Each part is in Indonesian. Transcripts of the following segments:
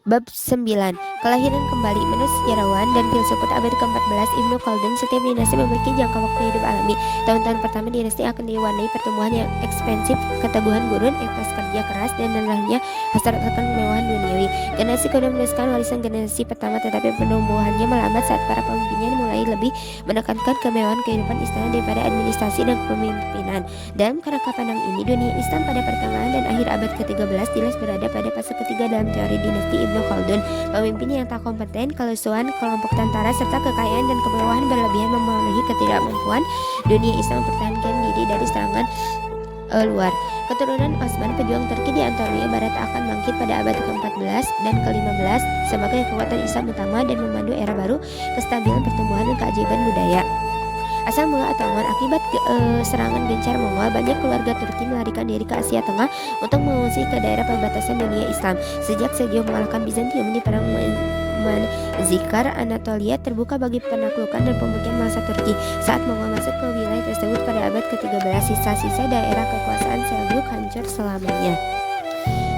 Bab 9. Kelahiran kembali. Menurut sejarawan dan filsuf abad ke-14 Ibnu Khaldun, setiap dinasti memiliki jangka waktu hidup alami. Tahun-tahun pertama dinasti akan diwarnai pertumbuhan yang ekspansif, keteguhan gurun, etos kerja keras, dan rendahnya hasrat akan kemewahan duniawi. Generasi kedua meneruskan warisan generasi pertama, tetapi pertumbuhannya melambat saat para pemimpinnya mulai lebih menekankan kemewahan kehidupan istana daripada administrasi dan kepemimpinan. Dalam kerangka pandang ini, dunia Islam pada pertengahan dan akhir abad ke-13 jelas berada pada fase ketiga dalam teori dinasti Ibnu Khaldun. Pemimpin yang tak kompeten, kelusuan kelompok tentara, serta kekayaan dan kemewahan berlebihan memenuhi ketidakmampuan dunia Islam mempertahankan diri dari serangan luar. Keturunan Osman, pejuang Turki di Anatolia Barat, akan bangkit pada abad ke-14 dan ke-15 sebagai kekuatan Islam utama dan memandu era baru, kestabilan pertumbuhan dan keajaiban budaya. Asal mula Ottoman, akibat serangan gencar Mongol, banyak keluarga Turki melarikan diri ke Asia Tengah untuk mengungsi ke daerah perbatasan dunia Islam. Sejak Seljuk mengalahkan Bizantium di perang Manzikar, Anatolia terbuka bagi penaklukan dan pemukiman massa Turki. Saat Mongol masuk ke wilayah tersebut pada abad ke-13, sisa-sisa daerah kekuasaan Seljuk hancur selamanya.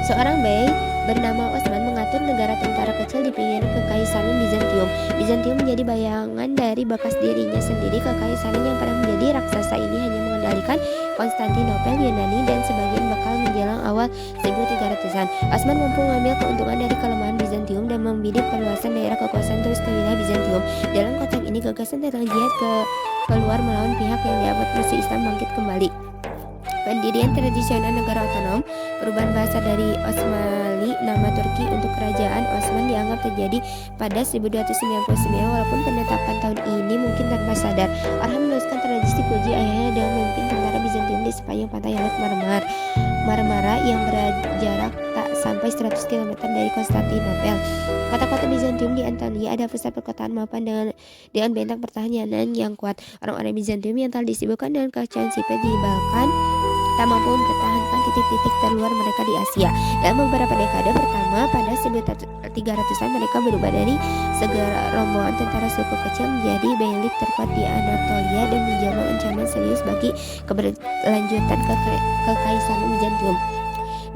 Seorang bey bernama Osman mengatur negara tentara kecil di pinggir kekaisaran Bizantium. Bizantium menjadi bayangan dari bekas dirinya sendiri. Kekaisaran yang pernah menjadi raksasa ini hanya mengendalikan Konstantinopel, Yunani, dan sebagian bakal menjelang awal 1300-an. Osman mampu mengambil keuntungan dari kelemahan Bizantium dan membidik perluasan daerah kekuasaan terus ke wilayah Bizantium. Dalam konteks ini, gagasan tentang jihad keluar melawan pihak yang dianggap musuh Islam bangkit kembali. Pendirian tradisional negara otonom, perubahan bahasa dari Osmali nama Turki untuk kerajaan Osman dianggap terjadi pada 1299, walaupun penetapan tahun ini mungkin tanpa sadar. Orhan meneruskan tradisi puji ayahnya dengan memimpin tentara Bizantium di sepanjang pantai Laut Marmara yang berjarak tak sampai 100 km dari Konstantinopel. Kota-kota Bizantium di Anatolia ada pusat perkotaan maupun dengan bentang pertahanan yang kuat. Orang-orang Bizantium yang telah disibukkan dengan kekacauan sipil di Balkan tak mampu mempertahankan titik-titik terluar mereka di Asia. Dalam beberapa dekade pertama pada 1300-an, mereka berubah dari segera rombongan tentara suku kecil menjadi beylik terkuat di Anatolia dan menjelma ancaman serius bagi keberlanjutan kekaisaran Bizantium.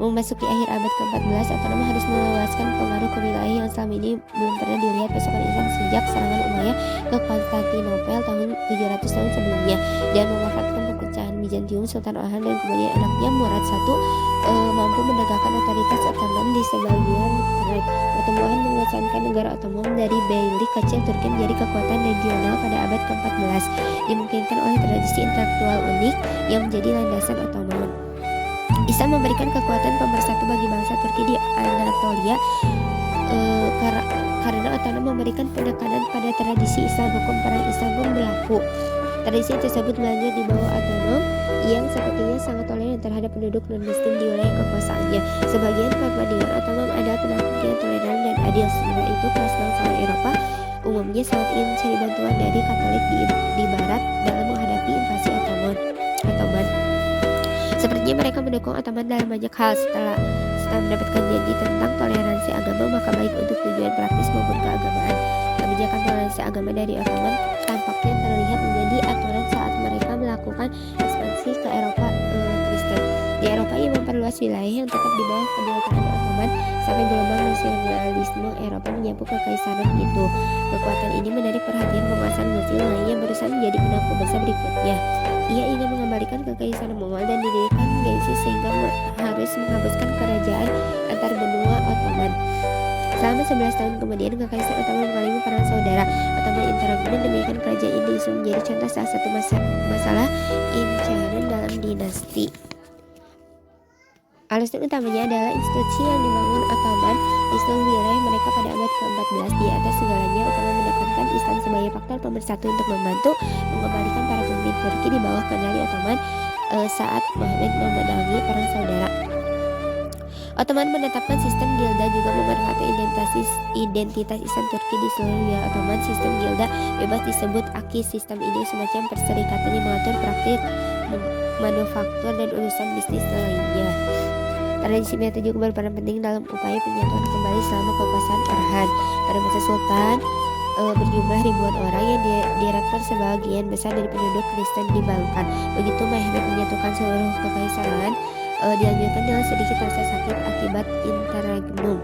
Memasuki akhir abad ke-14, Ottoman harus meluaskan pengaruh ke wilayah yang selama ini belum pernah dilihat pasukan Islam sejak serangan Umayyah ke Konstantinopel tahun 700 tahun sebelumnya, dan memanfaatkan perpecahan Bizantium. Sultan Orhan dan kemudian anaknya Murad I mampu menegakkan otoritas Ottoman di sebagian Tengah. Pertumbuhan mengesankan negara Ottoman dari beylik kecil Turki menjadi kekuatan regional pada abad ke-14 dimungkinkan oleh tradisi intelektual unik yang menjadi landasan Ottoman. Islam memberikan kekuatan pemersatu bagi bangsa Turki di Anatolia karena Ottoman memberikan penekanan pada tradisi Islam. Hukum perang Islam pun berlaku. Tradisi tersebut berlanjut di bawah Ottoman yang sepertinya sangat toleran terhadap penduduk non-Muslim di wilayah kekuasaannya. Sebagian perbandingan Ottoman adalah penakut yang toleran dan adil. Sementara itu, kelas bangsa Eropa umumnya sangat ingin mencari bantuan dari Katolik di Barat dalam menghadapi invasi Ottoman. Sepertinya mereka mendukung Ottoman dalam banyak hal. Setelah mendapatkan janji tentang toleransi agama, maka baik untuk tujuan praktis maupun keagamaan. Kebijakan toleransi agama dari Ottoman tampaknya terlihat menjadi aturan saat mereka melakukan ekspansi ke Eropa Kristen. Di Eropa, ia memperluas wilayah yang tetap di bawah kedudukan Ottoman sampai gelombang nasionalisme Eropa menyapu kekaisaran itu. Kekuatan ini menarik perhatian penguasa Muslim lainnya berusaha menjadi penakut besar berikutnya. Ia ingin mengembalikan kekaisaran Mongol dan didirikan gengsi sehingga harus menghapuskan kerajaan antar benua Ottoman. Selama 11 tahun kemudian, kekaisaran Ottoman mengalami perang saudara Ottoman interregnum. Demikian kerajaan ini menjadi contoh salah satu masalah incaran dalam dinasti. Alasan utamanya adalah institusi yang dibangun Ottoman di seluruh wilayah mereka pada abad ke-14. Di atas segalanya, Ottoman menekankan Islam sebagai faktor pemersatu untuk membantu mengembalikan para pemimpin Turki di bawah kendali Ottoman saat Muhammad memenangi perang saudara. Ottoman menetapkan sistem gilda, juga memanfaatkan identitas Islam Turki di seluruh wilayah Ottoman. Sistem gilda bebas disebut Aki. Sistem ini semacam perserikatan yang mengatur praktik manufaktur dan urusan bisnis lainnya. Tradisi militer juga berperan penting dalam upaya penyatuan kembali selama kekuasaan Orhan. Pada masa Sultan berjumlah ribuan orang yang direkrut sebagian besar dari penduduk Kristen di Balkan. Begitu Mehmed menyatukan seluruh kekaisaran, dilanjutkan dengan sedikit rasa sakit akibat interregnum.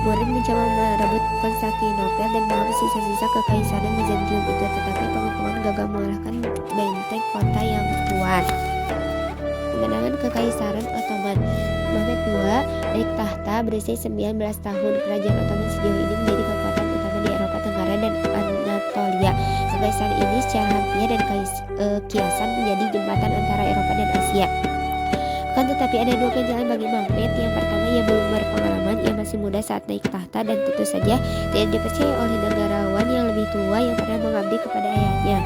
Murid mencoba merebut Konstantinopel dan mengambil sisa-sisa kekaisaran Bizantium itu, tetapi pengepungan gagal mengalahkan benteng kota yang kuat. Kemenangan Kekaisaran Ottoman. Mehmed II naik tahta berusia 19 tahun. Kerajaan Ottoman sejauh ini menjadi kekuatan utama di Eropa Tenggara dan Anatolia. Kekaisaran ini secara harfiah dan kiasan menjadi jembatan antara Eropa dan Asia. Kan tetapi ada dua ganjalan bagi Mehmed. Yang pertama, ia belum berpengalaman, ia masih muda saat naik tahta dan tentu saja tidak dipercaya oleh negarawan yang lebih tua yang pernah mengabdi kepada ayahnya.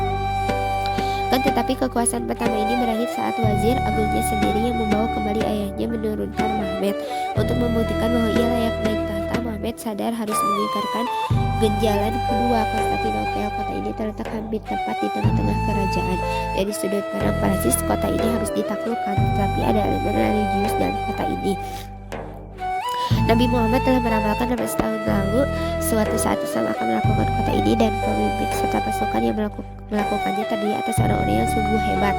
Kan tetapi kekuasaan pertama ini berakhir saat wazir agungnya sendiri yang membawa kembali ayahnya menurunkan Mehmed. Untuk membuktikan bahwa ia layak naik tahta, Mehmed sadar harus meninggalkan ganjalan kedua, Konstantinopel. Kota ini terletak hampir tepat di tengah-tengah kerajaan. Dari sudut pandang Prancis, kota ini harus ditaklukkan, tetapi ada elemen religius dalam kota ini. Nabi Muhammad telah meramalkan 16 tahun lalu suatu saat Islam akan melakukan kota ini, dan pemimpin serta pasukan yang melakukannya terdiri atas orang-orang yang sungguh hebat.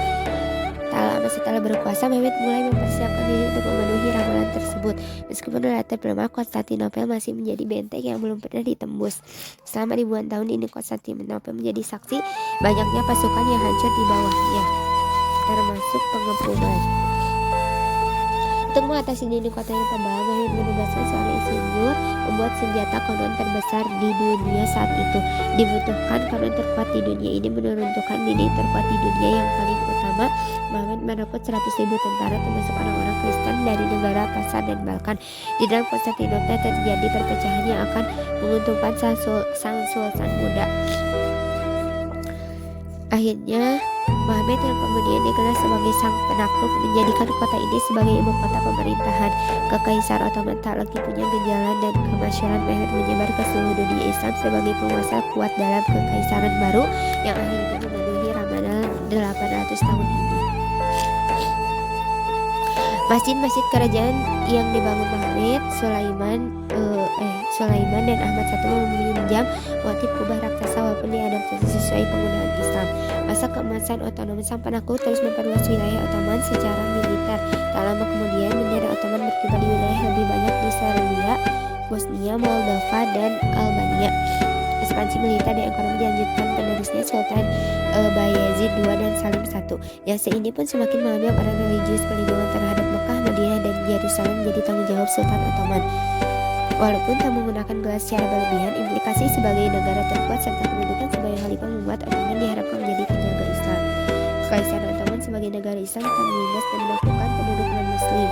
Tak lama setelah berkuasa, Mehmed mulai mempersiapkan diri untuk memenuhi ramalan tersebut. Meskipun relatif lemah, Konstantinopel masih menjadi benteng yang belum pernah ditembus. Selama ribuan tahun ini, Konstantinopel menjadi saksi banyaknya pasukan yang hancur di bawahnya, termasuk pengepungan. Untuk mengatasi dinding kota yang tebal, Mehmed menugaskan seorang insinyur membuat senjata kanon terbesar di dunia saat itu. Dibutuhkan kanon terkuat di dunia ini menurunkan dinding terkuat di dunia yang paling utama. Mehmed merekrut 100.000 tentara termasuk orang-orang Kristen dari negara Persar dan Balkan. Di dalam Konstantinopel terjadi perpecahan yang akan menguntungkan sang sultan muda. Akhirnya Mehmed yang kemudian dikenal sebagai sang penakluk menjadikan kota ini sebagai ibu kota pemerintahan. Kekaisar Ottoman tak lagi punya ganjalan, dan kemasyhuran Mehmed menyebar ke seluruh dunia Islam sebagai penguasa kuat dalam kekaisaran baru yang akhirnya memenuhi ramalan 800 tahun ini. Masjid-masjid kerajaan yang dibangun Mehmed, Sulaiman dan Ahmad I meminjam motif kubah raksasa walaupun diadaptasi sesuai penggunaan Islam. Masa keemasan Ottoman, sang penakluk terus memperluas wilayah Ottoman secara militer. Tak lama kemudian bendera Ottoman berkibar di wilayah lebih banyak di Serbia, Bosnia, Moldova, dan Albania. Ekspansi militer dan ekonomi dilanjutkan penerusnya Sultan Bayezid II dan Salim I. Yang ini pun semakin mengambil peran religius. Perlindungan terhadap Mekah, Madinah, dan Yerusalem menjadi tanggung jawab Sultan Ottoman. Walaupun tak menggunakan gelar secara berlebihan, implikasi sebagai negara terkuat serta kedudukan sebagai khalifah membuat Ottoman diharapkan menjadi penjaga Islam. Kekaisaran Ottoman sebagai negara Islam akan menindas dan melakukan penduduk non-muslim.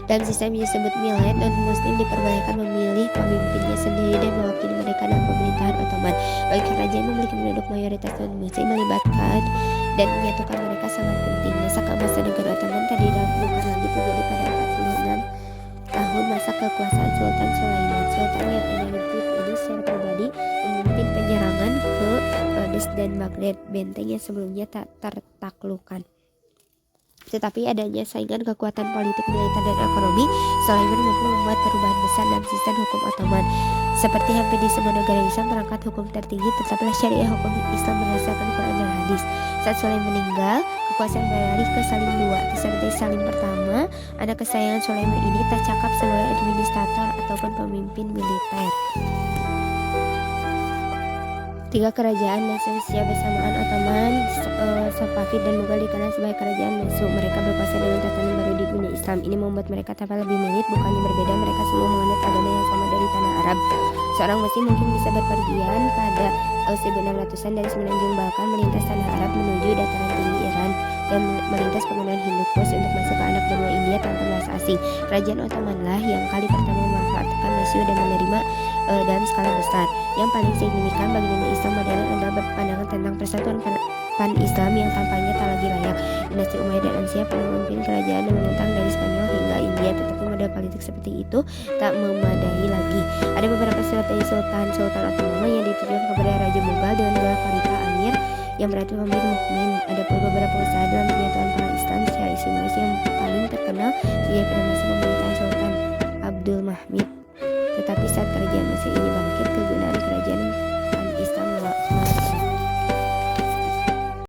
Dalam sistem yang disebut milad, non-muslim diperbolehkan memilih pemimpinnya sendiri dan mewakili mereka dalam pemerintahan Ottoman. Bagi kerajaan memiliki penduduk mayoritas non-muslim, melibatkan dan menyatukan mereka sangat penting. Masa keemasan negara Ottoman bukan lagi terjadi pada 46 tahun masa kekuasaan Sultan Sulaiman. Sultan yang energetik ini secara pribadi memimpin penyerangan ke Rhodes dan Baghdad, benteng yang sebelumnya tak tertaklukkan. Tetapi adanya saingan kekuatan politik, militer, dan ekonomi, Sulaiman mampu membuat perubahan besar dalam sistem hukum Ottoman. Seperti hampir di semua negara Islam, perangkat hukum tertinggi tetaplah syariah hukum Islam berdasarkan Quran dan hadis. Saat Sulaiman meninggal, kekuasaan beralih ke Salim II. Seperti Salim pertama, anak kesayangan Sulaiman ini tak cakap sebagai administrator ataupun pemimpin militer. Tiga kerajaan Mesir secara bersamaan, Ottoman, Safavid, dan Mughal dikenal sebagai kerajaan Mesir. Mereka berkuasa dengan tatanan baru di dunia Islam. Ini membuat mereka tampak lebih mirip, bukannya berbeda. Mereka semua menganut agama yang sama dari tanah Arab. Seorang muslim mungkin bisa berpergian pada 1600-an dari semenanjung Balkan, melintas tanah Arab menuju dataran tinggi Iran, dan melintas pegunungan Hindu Kush untuk masuk ke anak benua India tanpa bahasa asing. Kerajaan Ottoman lah yang kali pertama memanfaatkan Mesir dan menerima dalam skala besar. Yang paling signifikan bagi dunia Islam modern adalah berpandangan tentang persatuan pan-Islam yang tampaknya tak lagi layak. Dinasti Umayyad dan Abbasiyah pernah memimpin kerajaan yang menentang dari Spanyol hingga India, tetapi model politik seperti itu tak memadai lagi. Ada beberapa surat dari Sultan Ottoman yang ditujukan kepada Raja Mughal dengan gelar Khalifah Amir yang berarti pemimpin mukmin. Ada pun beberapa usaha dalam penyatuan para Islam secara istimewa yang paling terkenal sebagai